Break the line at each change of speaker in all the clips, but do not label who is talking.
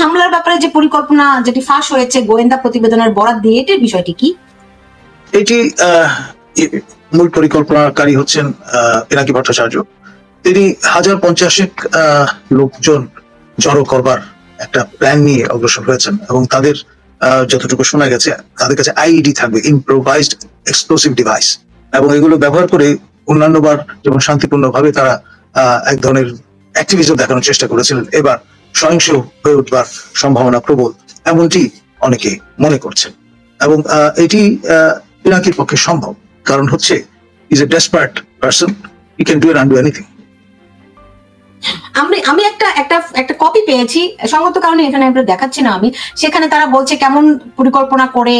হামলার ব্যাপারে যে পরিকল্পনা যেটি ফাঁস হয়েছে গোয়েন্দা প্রতিবেদনের বরাত দিয়ে, এটির বিষয়টি কি?
এটি মূল পরিকল্পনাকারী হচ্ছেন পিনাকি ভট্টাচার্য। তিনি 1050 লোকজন জড়ো করবার একটা প্ল্যান নিয়ে অগ্রসর হয়েছেন এবং তাদের যতটুকু শোনা গেছে তাদের কাছে আইইডি থাকবে, ইম্প্রোভাইজড এক্সপ্লোসিভ ডিভাইস, এবং এগুলো ব্যবহার করে অন্যান্যবার যেমন শান্তিপূর্ণভাবে তারা এক ধরনের অ্যাক্টিভিজম দেখানোর চেষ্টা করেছিলেন, এবার সহিংস হয়ে উঠবার সম্ভাবনা প্রবল, এমনটি অনেকে মনে করছেন। এবং এটি পিনাকির পক্ষে সম্ভব, কারণ হচ্ছে is a desperate person, he can do and do anything.
আমি একটা কপি পেয়েছি, সঙ্গত কারণে এখানে আমরা দেখাচ্ছি না আমি, সেখানে তারা বলছে কেমন পরিকল্পনা করে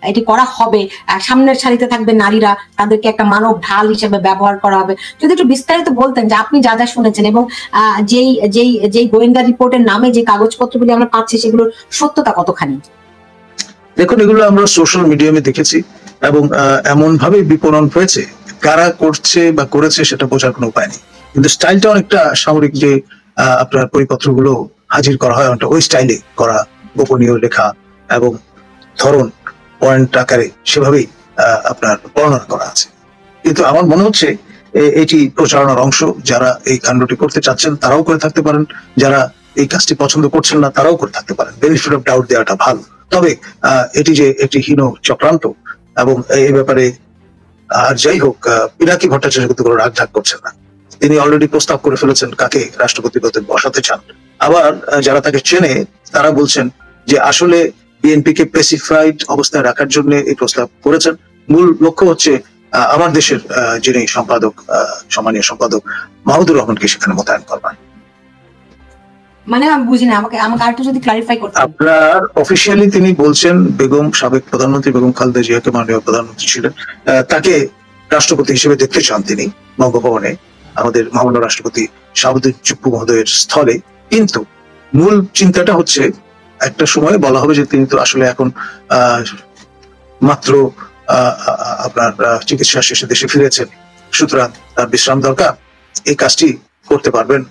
এটি করা হবে। সামনের সারিতে থাকবে নারীরা, তাদেরকে একটা মানব ঢাল হিসেবে ব্যবহার করা হবে। যদি একটু বিস্তারিত বলতেন যে আপনি যা যা শুনেছেন এবং যেই গোয়েন্দা রিপোর্টের নামে যে কাগজপত্রগুলি আমরা পাচ্ছি সেগুলোর সত্যতা কতখানি?
দেখুন, এগুলো আমরা সোশ্যাল মিডিয়ামে দেখেছি এবং এমন ভাবে বিপণন হয়েছে, কারা করছে বা করেছে সেটা বোঝার কোনো উপায় নেই, কিন্তু স্টাইলটা অনেকটা সামরিক যে আপনার পরিপত্রগুলো হাজির করা হয় অনেকটা ওই স্টাইলে করা, গোপনীয় লেখা এবং ধরন পয়েন্ট আকারে সেভাবেই আপনার বর্ণনা করা আছে। কিন্তু আমার মনে হচ্ছে এটি প্রচারণার অংশ। যারা এই কাণ্ডটি করতে চাচ্ছেন তারাও করে থাকতে পারেন, যারা এই কাজটি পছন্দ করছেন না তারাও করে থাকতে পারেন। বেনিফিট অফ ডাউট দেওয়াটা ভালো। তবে এটি যে একটি হীন চক্রান্ত এবং এই ব্যাপারে আর যাই হোক, পিনাকি ভট্টাচার্য কিন্তু কোনো রাগঢাক করছেন না। তিনি অলরেডি প্রস্তাব করে ফেলেছেন কাকে রাষ্ট্রপতি পদে বসাতে চান। আবার যারা তাকে চেনে তারা বলছেন যে আসলে বিএনপিকে পেসিফাইড অবস্থায় রাখার জন্য এই প্রস্তাব করেছেন। মূল লক্ষ্য হচ্ছে আমার দেশের যিনি সম্পাদক, সম্মানীয় সম্পাদক মাহমুদুর রহমানকে সেখানে মোতায়েন করবেন।
মানে আমি বুঝি না, আমাকে আরেকটু যদি ক্লারিফাই করতে।
আপনার অফিসিয়ালি তিনি বলছেন সাবেক প্রধানমন্ত্রী বেগম খালেদা জিয়াকে, মাননীয় প্রধানমন্ত্রী ছিলেন, তাকে রাষ্ট্রপতি হিসেবে দেখতে চান তিনি বঙ্গভবনে, আমাদের মহামান্য রাষ্ট্রপতি শাহাবুদ্দিন চুপ্পু মহোদয়ের স্থলে। কিন্তু মূল চিন্তাটা হচ্ছে একটা সময় বলা হবে যে তিনি তো আসলে এখন মাত্র আপনার চিকিৎসা শেষে দেশে ফিরেছেন, সুতরাং তার বিশ্রাম দরকার। এই কাজটি করতে পারবেন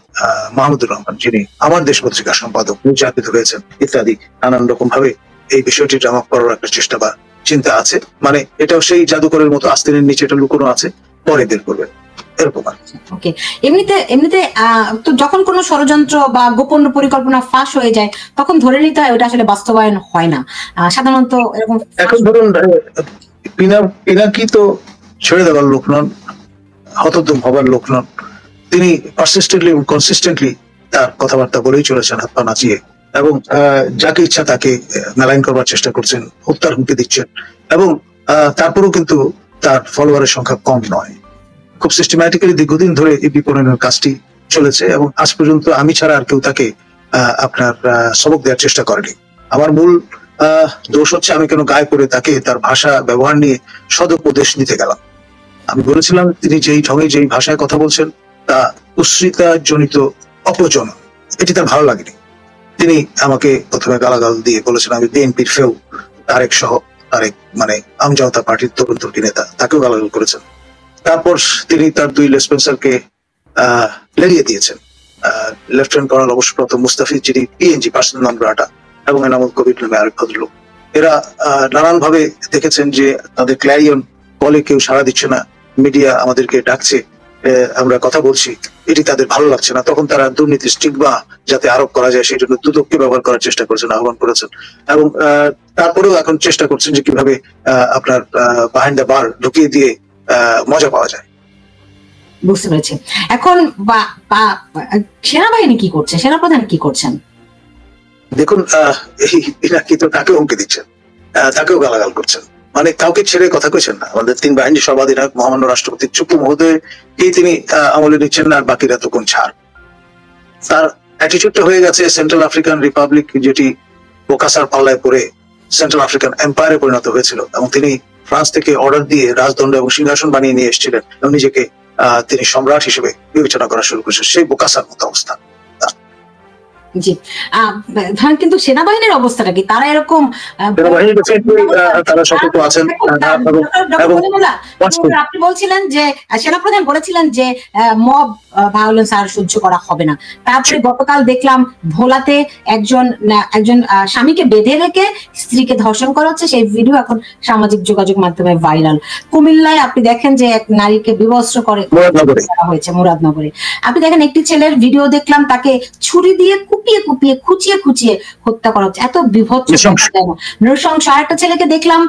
মাহমুদুর রহমান, যিনি আমার দেশ পত্রিকার সম্পাদক, নির্যাতিত হয়েছেন ইত্যাদি নানান রকম ভাবে এই বিষয়টি ড্রামা করার একটা চেষ্টা বা চিন্তা আছে। মানে এটাও সেই জাদুকরের মতো আস্তিনের নিচে এটা লুকোনো আছে, পরে বের করবেন, এরকম।
ওকে, এমনিতে তো যখন কোনো ষড়যন্ত্র বা গোপন পরিকল্পনা ফাঁস হয়ে যায় তখন ধরে নিতে হয় ওটা আসলে বাস্তবায়ন হয় না সাধারণত এরকম।
এখন ধরুন পিনাকি তো ছেড়ে দেওয়ার লোক নন, হতোদ্যম হবার লোক নন। তিনি পারসিস্টেন্টলি এবং কনসিস্টেন্টলি তার কথাবার্তা বলেই চলেছেন, হাত পা নাচিয়ে, এবং যাকে ইচ্ছা তাকে মেলাইন করবার চেষ্টা করছেন, হত্যার হুমকি দিচ্ছেন, এবং তারপরেও কিন্তু তার ফলোয়ারের সংখ্যা কম নয়। খুব সিস্টেম্যাটিক্যালি দীর্ঘদিন ধরে এই বিপণনের কাজটি চলেছে এবং আজ পর্যন্ত আমি ছাড়া আর কেউ তাকে আপনার সবক দেওয়ার চেষ্টা করেনি। আমার মূল দোষ হচ্ছে আমি কেন গায়ে পড়ে তাকে তার ভাষা ব্যবহার নিয়ে সদুপদেশ দিতে গেলাম। আমি বলেছিলাম তিনি যেই ঢঙে যেই ভাষায় কথা বলছেন তা উচ্ছ্রিতা জনিত অপচন, এটি তার ভালো লাগেনি। তিনি আমাকে প্রথমে গালাগাল দিয়ে বলেছেন আমি বিএনপির ফেউ, তারেক সহ, তারেক মানে আমজাওতা পার্টির তরুণ তুর্কি নেতা, তাকেও গালাগাল করেছেন। তারপর তিনি তার দুই লেসপেন্সারকে লেরিয়ে দিয়েছেন, লেফটেন্যান্ট কর্নেল অবসরপ্রাপ্ত মুস্তাফিজ, যিনি পিএনজি পার্সোনাল নন গ্রাটা, এবং এনামুল কবির নামে আরেক ভদ্রলোক। এরা নানান ভাবে দেখেছেন যে তাদের ক্ল্যারিয়ন বলে কেউ সাড়া দিচ্ছে না, মিডিয়া আমাদেরকে ডাকছে, আমরা কথা বলছি, এটি তাদের ভালো লাগছে না। তখন তারা দুর্নীতির স্টিগমা যাতে আরোপ করা যায় সেই জন্য দুদককে ব্যবহার করার চেষ্টা করেছেন, আহ্বান করেছেন, এবং তারপরেও এখন চেষ্টা করছেন যে কিভাবে আপনার বাহিন্ড দ্য বার ঢুকিয়ে দিয়ে মজা পাওয়া যায়।
বুঝতে পেরেছি। এখন সেনাবাহিনী কি করছে, সেনাপ্রধান কি করছেন?
দেখুন, ইনাকি তো তাকেও হুমকি দিচ্ছেন, তাকেও গালাগাল করছেন, মানে কাউকে ছেড়ে কথা কইছেন না। আমাদের তিন বাহিনী সর্বাধিনায়ক মহামান্য রাষ্ট্রপতি চুপ্পু মহোদয়কেই তিনি আমলে নিচ্ছেন না, আর বাকিরা তো কোন ছাড়। তার অ্যাটিটিউডটা হয়ে গেছে সেন্ট্রাল আফ্রিকান রিপাবলিক, যেটি বোকাসার পাল্লায় পড়ে সেন্ট্রাল আফ্রিকান এম্পায়ারে পরিণত হয়েছিল, এবং তিনি ফ্রান্স থেকে অর্ডার দিয়ে রাজদণ্ড এবং সিংহাসন বানিয়ে নিয়ে এসেছিলেন এবং নিজেকে তিনি সম্রাট হিসেবে বিবেচনা করা শুরু করেছেন। সেই বোকাসার মতো অবস্থা।
জি। ধরেন কিন্তু সেনাবাহিনীর অবস্থাটা কি? তারা এরকম
তারা সতর্ক আছেন এবং
আপনি বলছিলেন যে সেনাপ্রধান বলেছিলেন যে মব ভায়োলেন্স আর সহ্য করা হবে না। তারপরে গতকাল দেখলাম ভোলাতে একজন স্বামীকে বেঁধে রেখে স্ত্রীকে ধর্ষণ করা হচ্ছে, সেই ভিডিও এখন সামাজিক যোগাযোগ মাধ্যমে ভাইরাল। কুমিল্লায় আপনি দেখেন যে এক নারীকে বিবস্ত্র করা হয়েছে মুরাদনগরে। আপনি দেখেন একটি ছেলের ভিডিও দেখলাম, তাকে ছুরি দিয়ে কুপিয়ে কুপিয়ে খুঁচিয়ে খুঁচিয়ে হত্যা করা হচ্ছে। এত বিভৎস নৃশংস। আরেকটা ছেলেকে দেখলাম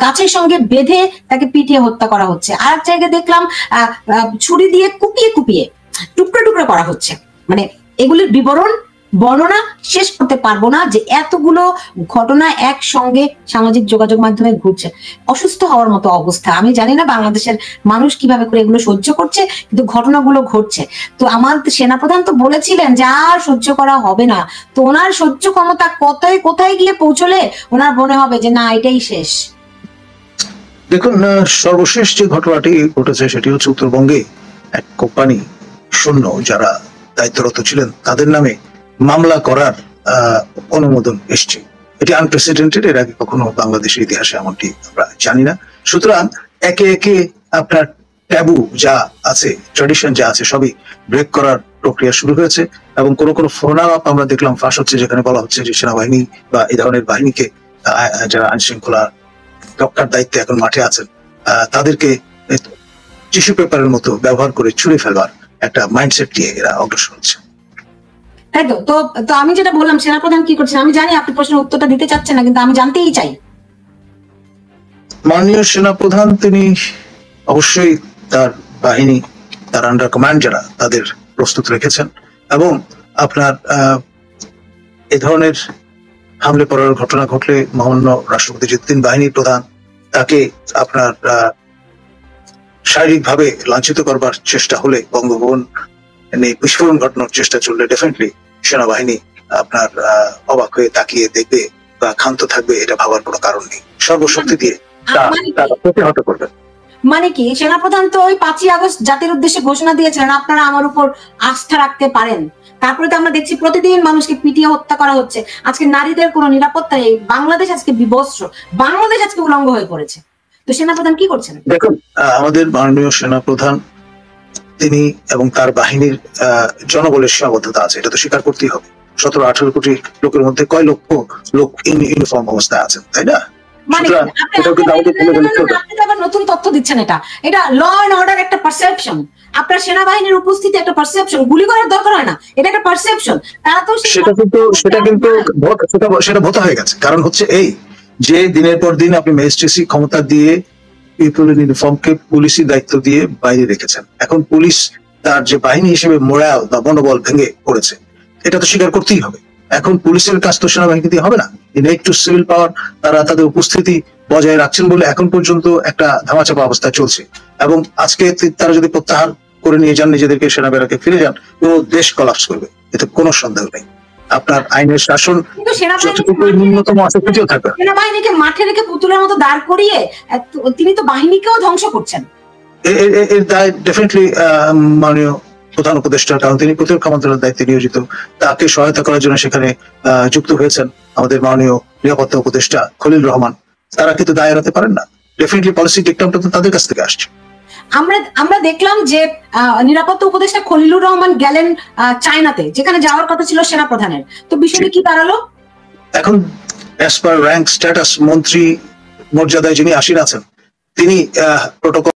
গাছের সঙ্গে বেঁধে তাকে পিটিয়ে হত্যা করা হচ্ছে। আর এক জায়গায় দেখলাম ছুরি দিয়ে কুপিয়ে কুপিয়ে টুকরো টুকরো করা হচ্ছে। মানে এগুলির বর্ণনা শেষ করতে পারবো না যে এতগুলো ঘটনা একসঙ্গে সামাজিক যোগাযোগ মাধ্যমে ঘুরছে। অসুস্থ হওয়ার মতো অবস্থা। আমি জানি না বাংলাদেশের মানুষ কিভাবে করে এগুলো সহ্য করছে, কিন্তু ঘটনাগুলো ঘটছে। তো আমার সেনাপ্রধান তো বলেছিলেন যে আর সহ্য করা হবে না। তো ওনার সহ্য ক্ষমতা কোথায় গিয়ে পৌঁছলে ওনার মনে হবে যে না, এটাই শেষ?
দেখুন, সর্বশেষ যে ঘটনাটি ঘটেছে সেটি হচ্ছে উত্তরবঙ্গে এক কোম্পানি শূন্য যারা দায়িত্বরত ছিলেন তাদের নামে মামলা করার অনুমোদন এসছে। এটি আনপ্রেসিডেন্টেড, এর আগে কখনো বাংলাদেশের ইতিহাসে এমনটি আমরা জানি না। সুতরাং একে একে আপনার ট্যাবু যা আছে, ট্র্যাডিশন যা আছে, সবই ব্রেক করার প্রক্রিয়া শুরু হয়েছে। এবং কোনো ফোন আপ আমরা দেখলাম ফাঁস হচ্ছে, যেখানে বলা হচ্ছে যে সেনাবাহিনী বা এই ধরনের বাহিনীকে যারা আইন শৃঙ্খলা রক্ষার দায়িত্বে এখন মাঠে আছেন তাদেরকে টিস্যু পেপারের মতো ব্যবহার করে ছুঁড়ে ফেলবার একটা মাইন্ডসেট নিয়ে এরা অগ্রসর হচ্ছে।
তাই তো তো আমি যেটা বললাম, সেনাপ্রধান কি করছেন আমি জানি, আপনি প্রশ্নের উত্তরটা দিতে চাচ্ছেন না, কিন্তু আমি জানতেই চাই।
মাননীয় সেনাপ্রধান তিনি অবশ্যই তার বাহিনী, তার আন্ডার কমান্ড যারা, তাদের প্রস্তুত রেখেছেন এবং আপনার এ ধরনের হামলে পড়ার ঘটনা ঘটলে মহামান্য রাষ্ট্রপতি যেদিন বাহিনীর প্রধান, তাকে আপনার শারীরিকভাবে লাঞ্ছিত করবার চেষ্টা হলে, বঙ্গভবন বিস্ফোরণ ঘটানোর চেষ্টা চললে ডেফিনেটলি সেনাবাহিনী আপনার অবাক হয়ে তাকিয়ে দেখবে বা ক্ষান্ত থাকবে, এটা ভাবার কোনো কারণ নেই। সর্বশক্তি দিয়ে প্রতিহত করবে।
মানে কি, সেনাপ্রধান তো ওই 5ই আগস্ট জাতির উদ্দেশ্যে ঘোষণা দিয়েছিলেন আপনারা আমার উপর আস্থা রাখতে পারেন। তারপরে তো আমরা দেখছি প্রতিদিন মানুষকে পিটিয়ে হত্যা করা হচ্ছে। আজকে নারীদের কোনো নিরাপত্তা নেই। বাংলাদেশ আজকে বিবস্ত্র, বাংলাদেশ আজকে উলঙ্গ হয়ে পড়েছে। তো সেনাপ্রধান কি করছেন?
দেখুন, আমাদের মাননীয় সেনাপ্রধান তিনি এবং তার বাহিনীর জনবলের সীমাবদ্ধতা আছে, এটা তো স্বীকার করতেই হবে। 17-18 কোটি লোকের মধ্যে কয় লক্ষ লোক ইউনিফর্ম অবস্থায় আছেন, তাই না?
নতুন তথ্য দিচ্ছেন। এটা ল এন্ড অর্ডার একটা পারসেপশন। আপনার সেনাবাহিনীর উপস্থিতি একটা পারসেপশন। গুলি করার দরকার হয় না, এটা একটা পারসেপশন। তারা তো
সেটা ভোতা হয়ে গেছে। কারণ হচ্ছে এই যে দিনের পর দিন আপনি ম্যাজিস্ট্রেসি ক্ষমতা দিয়ে পিপলের ইউনিফর্মকে পুলিশি দায়িত্ব দিয়ে বাইরে রেখেছেন। এখন পুলিশ তার যে বাহিনী হিসেবে মোরাল বা মনোবল ভেঙে পড়েছে, এটা তো স্বীকার করতেই হবে। এখন পুলিশের কাজ তো সেনাবাহিনী দিয়ে হবে না। একটু সিভিল পাওয়ার তারা তাদের উপস্থিতি বজায় রাখছেন বলে এখন পর্যন্ত একটা ধামাচাপা অবস্থা চলছে। এবং আজকে তারা যদি প্রত্যাহার করে নিয়ে যান নিজেদেরকে, সেনাবাহিনীকে ফিরে যান, পুরো দেশ কলাপস করবে, এতে কোনো সন্দেহ নেই। আপনার আইনের শাসন ন্যূনতম অসুবিধাও থাকবে।
সেনাবাহিনীকে মাঠে রেখে পুতুলের মতো দাঁড় করিয়ে তিনি তো বাহিনীকেও ধ্বংস করছেন।
এর দায় ডেফিনেটলি মাননীয় প্রধান উপদেষ্টা, কারণ তিনি প্রতিরক্ষা মন্ত্রণালয়ের দায়িত্বে নিয়োজিত। তাকে সহায়তা করার জন্য সেখানে যুক্ত হয়েছেন আমাদের মাননীয় নিরাপত্তা উপদেষ্টা খলিল রহমান। তারা কিন্তু দায় এড়াতে পারেন না। ডেফিনেটলি পলিসি ডিকটামটা তো তাদের কাছ থেকে আসছে।
আমরা দেখলাম যে নিরাপত্তা উপদেষ্টা খলিলুর রহমান গেলেন চায়নাতে, যেখানে যাওয়ার কথা ছিল সেনাপ্রধানের। তো বিষয়টা কি দাঁড়ালো?
এখন অ্যাজ পার র্যাঙ্ক স্ট্যাটাস মন্ত্রী মর্যাদায় যিনি আসীন আছেন, তিনি প্রোটোকল